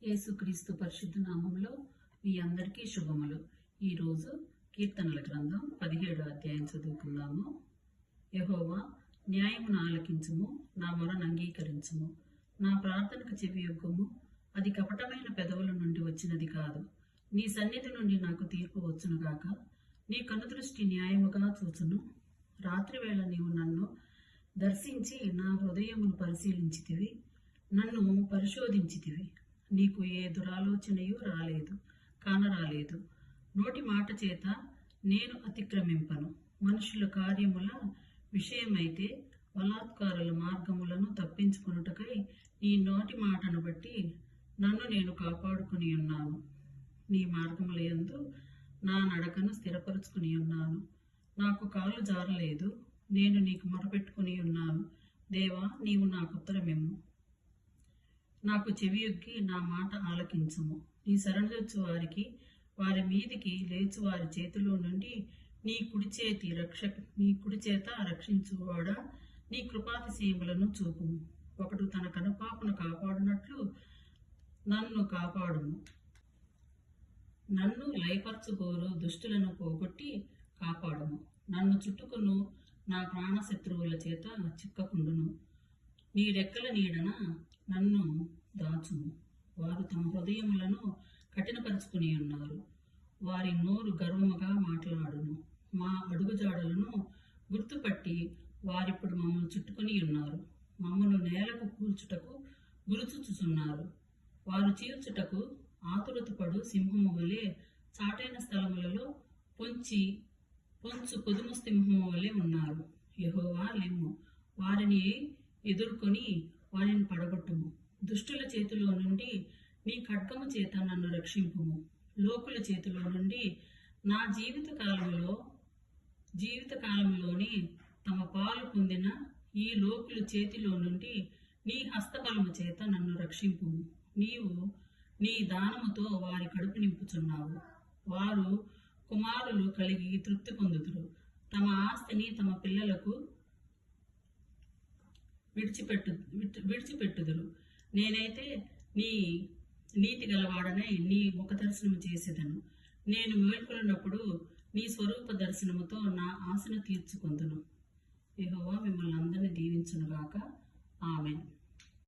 యేసుక్రీస్తు పరిశుద్ధ నామంలో మీ అందరికీ శుభములు. ఈరోజు కీర్తనల గ్రంథం 17వ అధ్యాయం చదువుకుందాము. యెహోవా, న్యాయమును ఆలకించుము, నా మొరను అంగీకరించుము. నా ప్రార్థనకు చెవియొగ్గుము, అది కపటమైన పెదవుల నుండి వచ్చినది కాదు. నీ సన్నిధి నుండి నాకు తీర్పు వచ్చునుగాక. నీ కనుదృష్టి న్యాయముగా చూచును. రాత్రివేళ నీవు నన్ను దర్శించి నా హృదయమును పరిశీలించితివి, నన్ను పరిశోధించితివి. నీకు ఏ దురాలోచనయు కానరాలేదు. నోటి మాట చేత నేను అతిక్రమింపను. మనుషుల కార్యముల విషయమైతే బలాత్కారుల మార్గములను తప్పించుకొనుటకై నీ నోటి మాటను బట్టి నన్ను నేను కాపాడుకుని ఉన్నాను. నీ మార్గముల యందు నా నడకను స్థిరపరుచుకుని ఉన్నాను. నాకు కాలు జారలేదు. నేను నీకు మొరపెట్టుకుని ఉన్నాను. దేవా, నీవు నాకు ఉత్తరమిమ్ము. నాకు చెవియొగ్గి నా మాట ఆలకించుము. నీ శరణుజొచ్చు వారికి, వారి మీదికి లేచు వారి చేతిలో నుండి నీ కుడి చేత రక్షించువాడా, నీ కృపాతిశయములను చూపుము. ఒకడు తన కనుపాపను కాపాడునట్లు నన్ను కాపాడుము. నన్ను లయపరచుకోరు దుష్టులను పోగొట్టి కాపాడుము. నన్ను చుట్టుకును నా ప్రాణ శత్రువుల చేత చిక్కకుండును. నీ రెక్కల నీడన నన్ను దాచుము. వారు తమ హృదయములను కఠినపరుచుకుని ఉన్నారు. వారి నోరు గర్వముగా మాట్లాడును. మా అడుగుజాడలను గుర్తుపట్టి వారిప్పుడు మమ్మల్ని చుట్టుకుని ఉన్నారు. మమ్మల్ని నేలకు కూల్చుటకు గురుచుచుచున్నారు. వారు చీల్చుటకు ఆతురతపడు సింహము వలె చాటైన స్థలములలో పొంచు పొదుము సింహము వలె ఉన్నారు. యెహోవా, లెమ్ము, వారిని ఎదుర్కొని వారిని పడగొట్టుము. దుష్టుల చేతిలో నుండి నీ ఖడ్గము చేత నన్ను రక్షింపుము. లోకుల చేతిలో నుండి నా జీవితకాలంలోని తమ పాలు పొందిన ఈ లోకుల చేతిలో నుండి నీ హస్తబలము చేత నన్ను రక్షింపుము. నీవు నీ దానముతో వారి కడుపు నింపుచున్నావు. వారు కుమారులు కలిగి తృప్తి పొందుదురు. తమ ఆస్తిని తమ పిల్లలకు విడిచిపెట్టుదురు. నేనైతే నీ నీతి గలవాడనై నీ ముఖ దర్శనము చేసేదను. నేను మేల్కొన్నప్పుడు నీ స్వరూప దర్శనముతో నా ఆశను తీర్చుకొందును. యెహోవా మిమ్మల్ని అందరినీ దీవించునుగాక. ఆమేన్.